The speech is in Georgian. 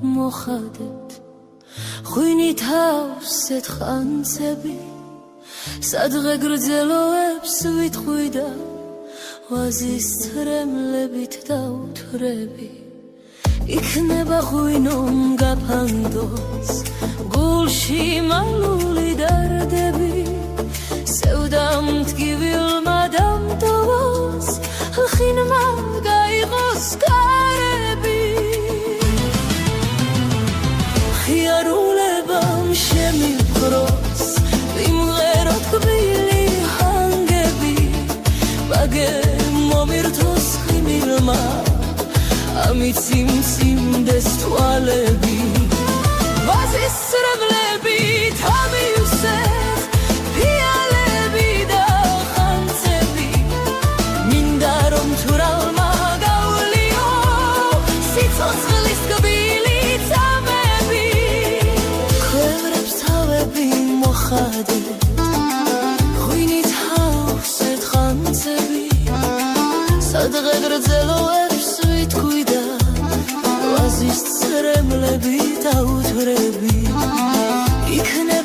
მოხადეთ ღვინით ავსეთ ხანძები სადღე გრძელოებს ვიტყვი და ვაზის ცრემლებით დავთვრები იქნება ღვინომ გაფანდოს გულში მალული დარდები სევდამ ტკივილმა დამტოვოს ხინმა გაიღოს კარები ხიარულებამ შემიფროს ვიმღეროთ კბილი ჰანგები ბაგე მომირთოს ხიმილმა ამით სიმსიმდეს თვალები ვაზის ცრემლებით ამივსეთ ფიალები და ხანძები მინდა რომ თურალმა გავლიო სიცოცხლის კბილი წამები ქვევრებს თავები მოხადეთ ღვინით ავსეთ ხანძები სადღე გრძელოებს ვიტყვი და ვაზის ცრემლებით ავთვრები იქნება